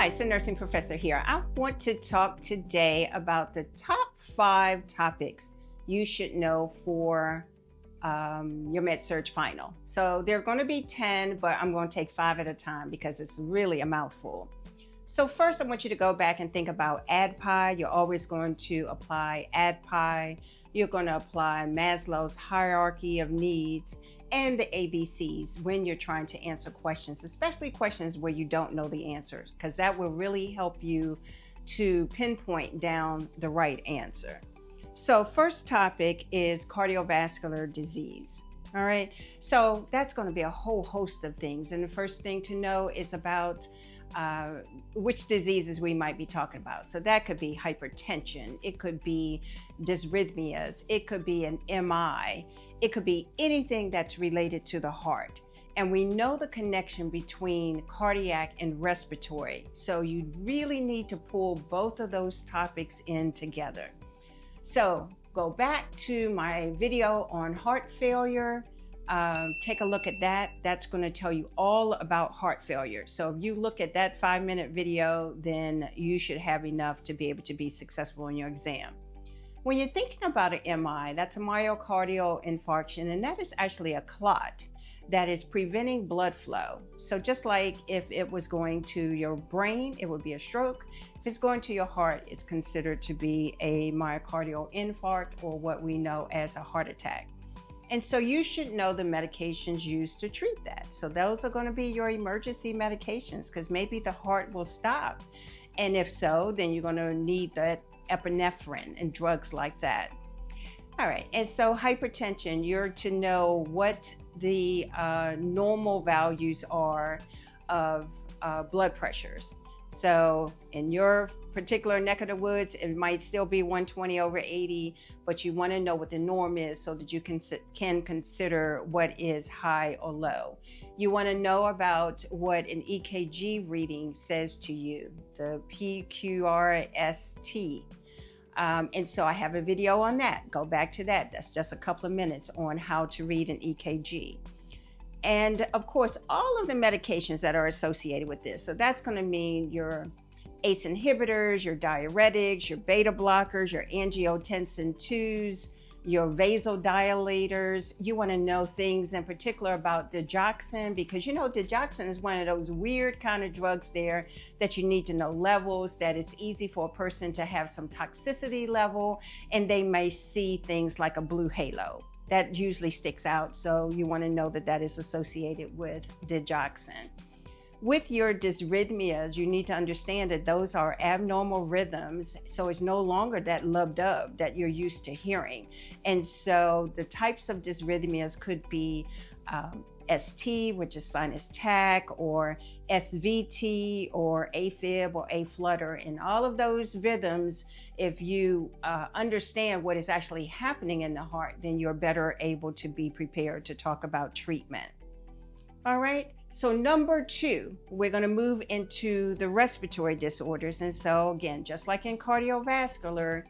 Hi, it's the nursing professor here. I want to talk today about the top 5 topics you should know for your med-surg final. So there are going to be 10, but I'm going to take 5 at a time because it's really a mouthful. So first, I want you to go back and think about ADPI. You're always going to apply ADPI. You're going to apply Maslow's hierarchy of needs and the ABCs when you're trying to answer questions, especially questions where you don't know the answers, because that will really help you to pinpoint down the right answer. So first topic is cardiovascular disease. All right, so that's going to be a whole host of things. And the first thing to know is about which diseases we might be talking about. So that could be hypertension, it could be dysrhythmias, it could be an MI, it could be anything that's related to the heart. And we know the connection between cardiac and respiratory. So you really need to pull both of those topics in together. So go back to my video on heart failure. Take a look at that. That's going to tell you all about heart failure. So if you look at that 5-minute video, then you should have enough to be able to be successful in your exam. When you're thinking about an MI, that's a myocardial infarction, and that is actually a clot that is preventing blood flow. So just like if it was going to your brain, it would be a stroke. If it's going to your heart, it's considered to be a myocardial infarct, or what we know as a heart attack. And so you should know the medications used to treat that. So those are going to be your emergency medications, because maybe the heart will stop. And if so, then you're going to need that epinephrine and drugs like that. All right, and so hypertension, you're to know what the normal values are of blood pressures. So in your particular neck of the woods, it might still be 120/80, but you want to know what the norm is so that you can consider what is high or low. You want to know about what an EKG reading says to you, the PQRST. And so I have a video on that. Go back to that. That's just a couple of minutes on how to read an EKG. And of course, all of the medications that are associated with this. So that's going to mean your ACE inhibitors, your diuretics, your beta blockers, your angiotensin IIs, your vasodilators. You want to know things in particular about digoxin, because you know digoxin is one of those weird kind of drugs there that you need to know levels, that it's easy for a person to have some toxicity level, and they may see things like a blue halo. That usually sticks out, so you want to know that that is associated with digoxin. With your dysrhythmias, you need to understand that those are abnormal rhythms, so it's no longer that lub-dub that you're used to hearing. And so the types of dysrhythmias could be ST, which is sinus tach, or SVT, or AFib, or A-flutter. And all of those rhythms, if you understand what is actually happening in the heart, then you're better able to be prepared to talk about treatment. All right, so number 2, we're going to move into the respiratory disorders. And so again, just like in cardiovascular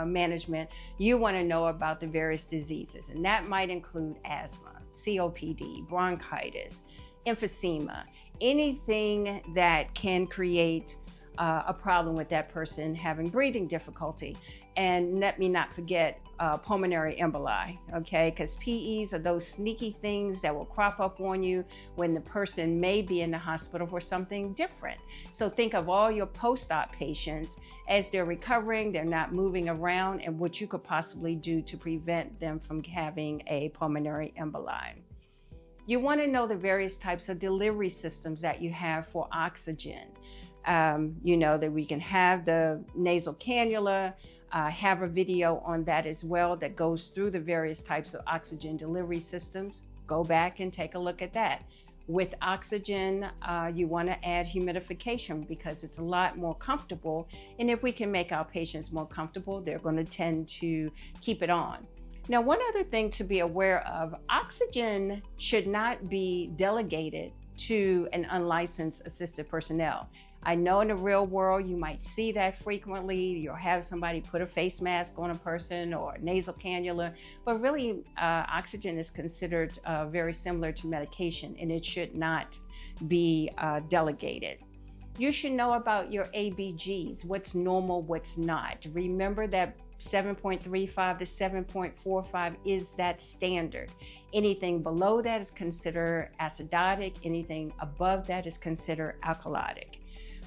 management, you want to know about the various diseases, and that might include asthma, COPD, bronchitis, emphysema, anything that can create a problem with that person having breathing difficulty. And let me not forget pulmonary emboli, okay? Because PEs are those sneaky things that will crop up on you when the person may be in the hospital for something different. So think of all your post-op patients as they're recovering, they're not moving around, and what you could possibly do to prevent them from having a pulmonary emboli. You want to know the various types of delivery systems that you have for oxygen. You know that we can have the nasal cannula, have a video on that as well that goes through the various types of oxygen delivery systems. Go back and take a look at that. With oxygen, you want to add humidification because it's a lot more comfortable. And if we can make our patients more comfortable, they're going to tend to keep it on. Now, one other thing to be aware of, oxygen should not be delegated to an unlicensed assisted personnel. I know in the real world, you might see that frequently. You'll have somebody put a face mask on a person or a nasal cannula, but really oxygen is considered very similar to medication, and it should not be delegated. You should know about your ABGs, what's normal, what's not. Remember that 7.35 to 7.45 is that standard. Anything below that is considered acidotic. Anything above that is considered alkalotic.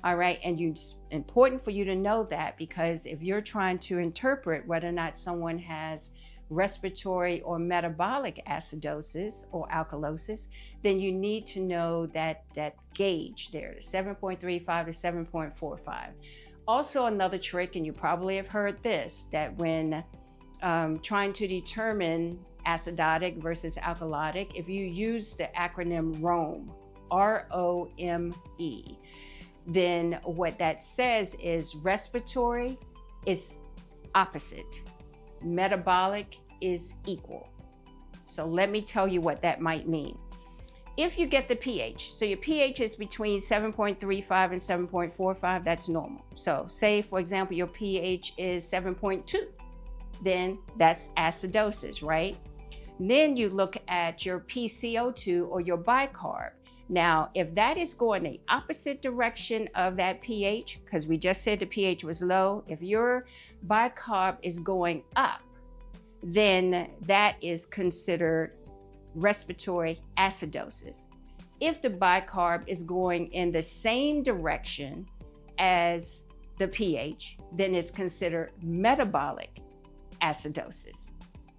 All right, and it's important for you to know that, because if you're trying to interpret whether or not someone has respiratory or metabolic acidosis or alkalosis, then you need to know that gauge there, 7.35 to 7.45. Also, another trick, and you probably have heard this, that when trying to determine acidotic versus alkalotic, if you use the acronym ROME, R-O-M-E, then what that says is respiratory is opposite, metabolic is equal. So let me tell you what that might mean. If you get the pH, so your pH is between 7.35 and 7.45, that's normal. So say, for example, your pH is 7.2, then that's acidosis, right? Then you look at your PCO2 or your bicarb. Now, if that is going the opposite direction of that pH, because we just said the pH was low, if your bicarb is going up, then that is considered respiratory acidosis. If the bicarb is going in the same direction as the pH, then it's considered metabolic acidosis.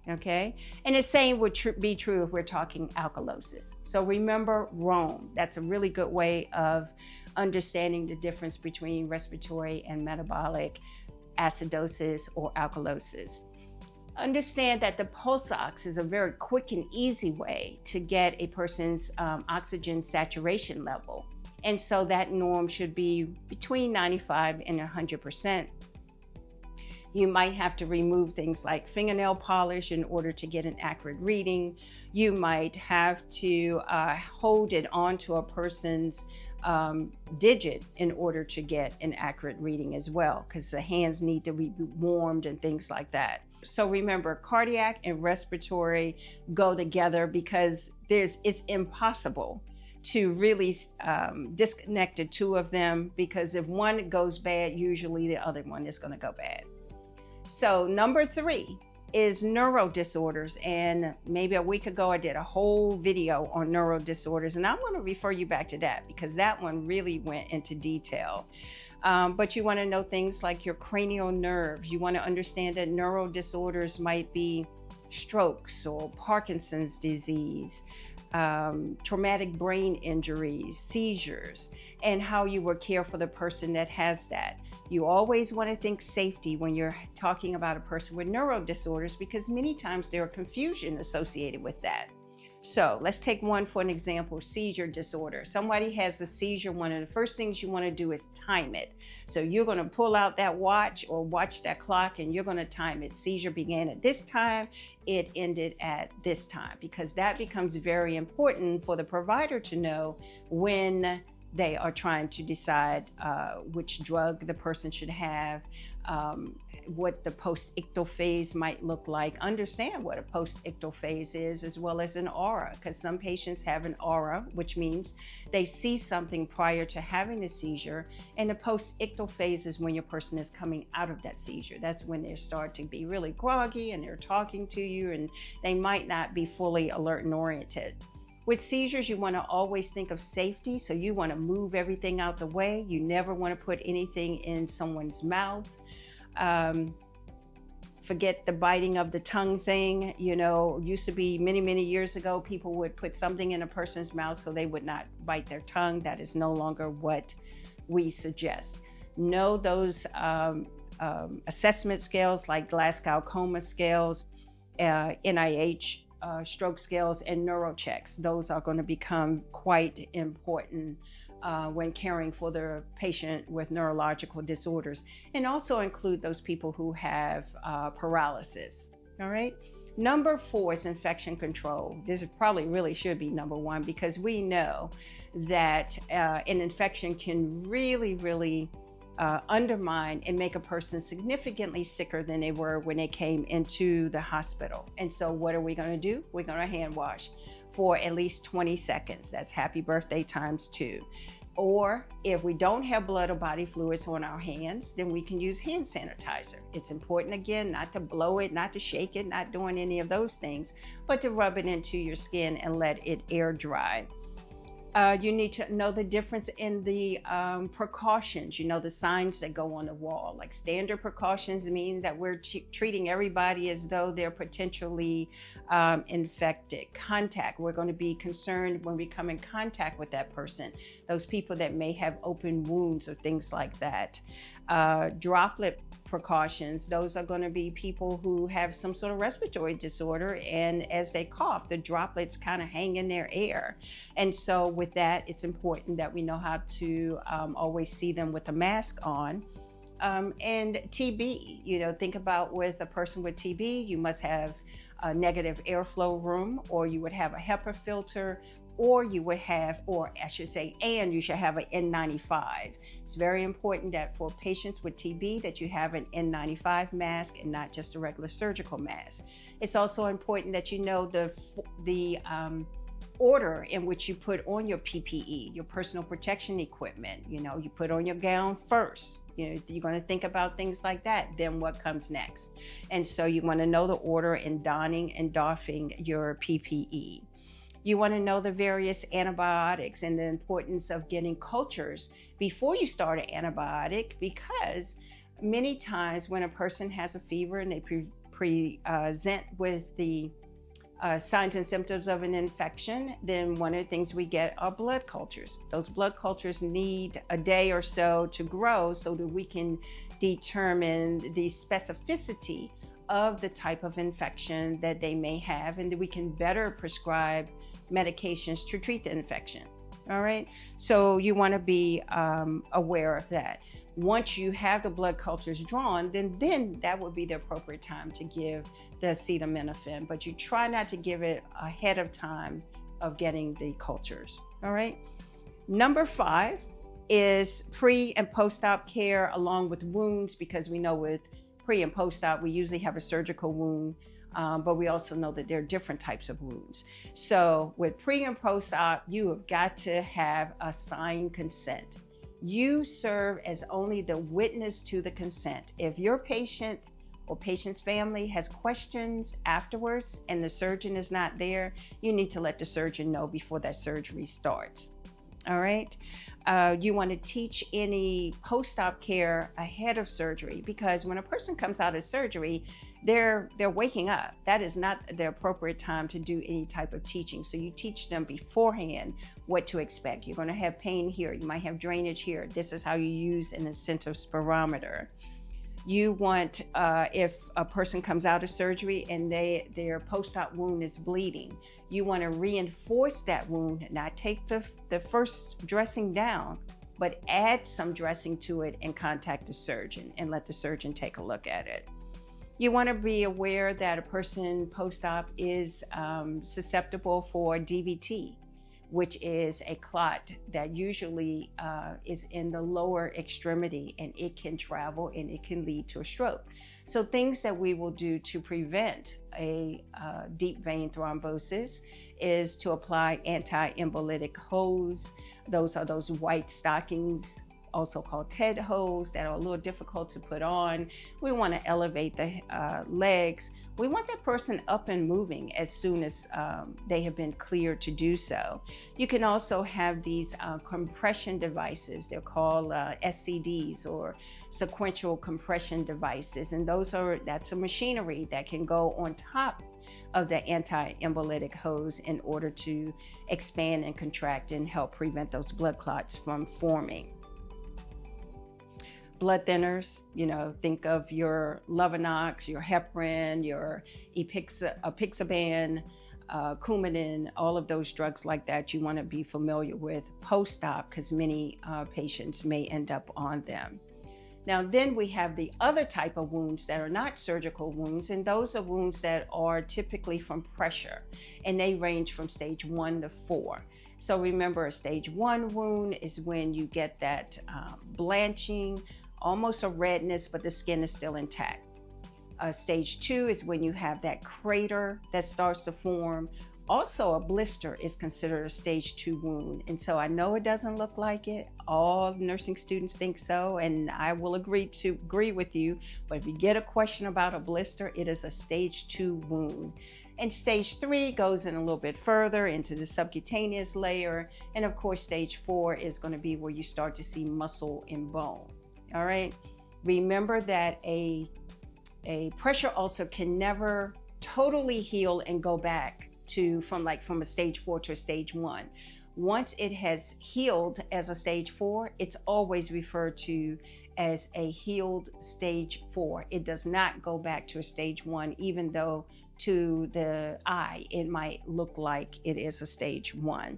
Okay, and the same would be true if we're talking alkalosis. So remember ROME. That's a really good way of understanding the difference between respiratory and metabolic acidosis or alkalosis. Understand that the pulse ox is a very quick and easy way to get a person's oxygen saturation level. And so that norm should be between 95 and 100%. You might have to remove things like fingernail polish in order to get an accurate reading. You might have to hold it onto a person's digit in order to get an accurate reading as well, because the hands need to be warmed and things like that. So remember, cardiac and respiratory go together, because it's impossible to really disconnect the two of them, because if one goes bad, usually the other one is going to go bad. So number 3 is neuro disorders. And maybe a week ago, I did a whole video on neuro disorders, and I'm going to refer you back to that, because that one really went into detail. But you want to know things like your cranial nerves. You want to understand that neuro disorders might be strokes or Parkinson's disease, traumatic brain injuries, seizures, and how you will care for the person that has that. You always want to think safety when you're talking about a person with neuro disorders, because many times there are confusion associated with that. So let's take one for an example, seizure disorder. Somebody has a seizure. One of the first things you want to do is time it. So you're going to pull out that watch or watch that clock, and you're going to time it. Seizure began at this time, it ended at this time, because that becomes very important for the provider to know when they are trying to decide which drug the person should have, what the post-ictal phase might look like. Understand what a post-ictal phase is, as well as an aura, because some patients have an aura, which means they see something prior to having a seizure, and the post-ictal phase is when your person is coming out of that seizure. That's when they start to be really groggy, and they're talking to you, and they might not be fully alert and oriented. With seizures, you want to always think of safety, so you want to move everything out the way. You never want to put anything in someone's mouth. Forget the biting of the tongue thing. You know, used to be many years ago, people would put something in a person's mouth so they would not bite their tongue. That is no longer what we suggest. Know those assessment scales like Glasgow Coma scales, NIH stroke scales, and neurochecks. Those are going to become quite important when caring for the patient with neurological disorders, and also include those people who have paralysis. All right. Number 4 is infection control. This probably really should be number 1, because we know that an infection can really undermine and make a person significantly sicker than they were when they came into the hospital. And so what are we going to do? We're going to hand wash for at least 20 seconds. That's happy birthday times 2. Or if we don't have blood or body fluids on our hands, then we can use hand sanitizer. It's important, again, not to blow it, not to shake it, not doing any of those things, but to rub it into your skin and let it air dry. You need to know the difference in the precautions, the signs that go on the wall. Like standard precautions means that we're treating everybody as though they're potentially infected. Contact, we're going to be concerned when we come in contact with that person, those people that may have open wounds or things like that. Droplet precautions, those are going to be people who have some sort of respiratory disorder, and as they cough, the droplets kind of hang in their air. And so with that, it's important that we know how to always see them with a mask on. And TB, think about with a person with TB, you must have a negative airflow room, or you would have a HEPA filter, or you would have, and you should have an N95. It's very important that for patients with TB that you have an N95 mask and not just a regular surgical mask. It's also important that you know the order in which you put on your PPE, your personal protection equipment. You put on your gown first. You're going to think about things like that, then what comes next. And so you want to know the order in donning and doffing your PPE. You want to know the various antibiotics and the importance of getting cultures before you start an antibiotic, because many times when a person has a fever and they present with the signs and symptoms of an infection, then one of the things we get are blood cultures. Those blood cultures need a day or so to grow so that we can determine the specificity of the type of infection that they may have, and that we can better prescribe medications to treat the infection. All right, so you want to be aware of that. Once you have the blood cultures drawn, then that would be the appropriate time to give the acetaminophen, but you try not to give it ahead of time of getting the cultures. All right, number 5 is pre and post-op care along with wounds, because we know with pre and post-op we usually have a surgical wound. But we also know that there are different types of wounds. So with pre and post-op, you have got to have a signed consent. You serve as only the witness to the consent. If your patient or patient's family has questions afterwards and the surgeon is not there, you need to let the surgeon know before that surgery starts. All right. You want to teach any post-op care ahead of surgery, because when a person comes out of surgery, they're waking up. That is not the appropriate time to do any type of teaching. So you teach them beforehand what to expect. You're going to have pain here. You might have drainage here. This is how you use an incentive spirometer. You want, if a person comes out of surgery and their post-op wound is bleeding, you want to reinforce that wound, not take the first dressing down, but add some dressing to it and contact the surgeon and let the surgeon take a look at it. You want to be aware that a person post-op is susceptible for DVT, which is a clot that usually is in the lower extremity, and it can travel and it can lead to a stroke. So things that we will do to prevent a deep vein thrombosis is to apply anti-embolytic hose. Those are those white stockings, also called TED hose, that are a little difficult to put on. We want to elevate the legs. We want that person up and moving as soon as they have been cleared to do so. You can also have these compression devices. They're called SCDs, or sequential compression devices. And that's a machinery that can go on top of the anti-embolytic hose in order to expand and contract and help prevent those blood clots from forming. Blood thinners, think of your Lovenox, your heparin, your apixaban, Coumadin, all of those drugs like that you want to be familiar with post-op, because many patients may end up on them. Now, then we have the other type of wounds that are not surgical wounds, and those are wounds that are typically from pressure, and they range from stage 1 to 4. So remember, a stage 1 wound is when you get that blanching, almost a redness, but the skin is still intact. Stage 2 is when you have that crater that starts to form, Also, a blister is considered a stage 2 wound. And so I know it doesn't look like it. All nursing students think so, and I will agree with you. But if you get a question about a blister, it is a stage 2 wound. And stage 3 goes in a little bit further into the subcutaneous layer. And of course, stage 4 is going to be where you start to see muscle and bone. All right. Remember that a pressure ulcer can never totally heal and go back to from a stage 4 to a stage 1. Once it has healed as a stage 4, it's always referred to as a healed stage 4. It does not go back to a stage 1, even though to the eye it might look like it is a stage 1.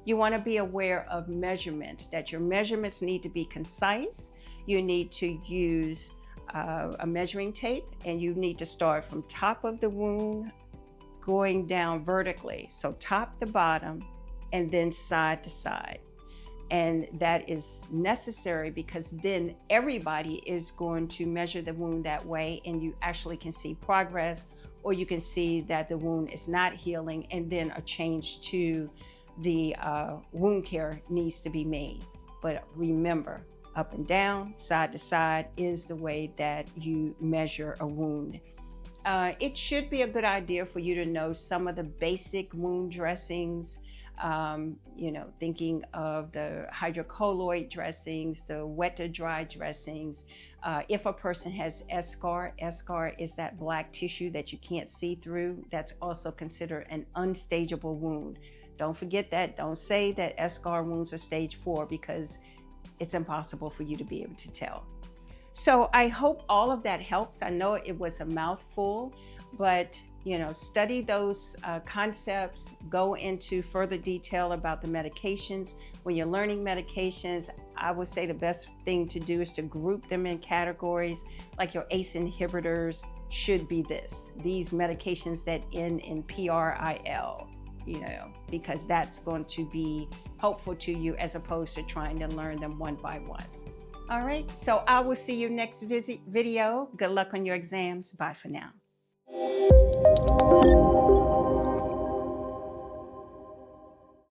You want to be aware of measurements, that your measurements need to be concise. You need to use a measuring tape, and you need to start from top of the wound going down vertically. So top to bottom and then side to side. And that is necessary because then everybody is going to measure the wound that way, and you actually can see progress, or you can see that the wound is not healing, and then a change to the wound care needs to be made. But remember, up and down, side to side is the way that you measure a wound. It should be a good idea for you to know some of the basic wound dressings, thinking of the hydrocolloid dressings, the wet to dry dressings. If a person has eschar is that black tissue that you can't see through. That's also considered an unstageable wound. Don't forget that. Don't say that eschar wounds are stage 4 because it's impossible for you to be able to tell. So I hope all of that helps. I know it was a mouthful, but study those concepts, go into further detail about the medications. When you're learning medications, I would say the best thing to do is to group them in categories. Like your ACE inhibitors should be these medications that end in PRIL, because that's going to be helpful to you as opposed to trying to learn them one by one. All right, so I will see you next video. Good luck on your exams. Bye for now.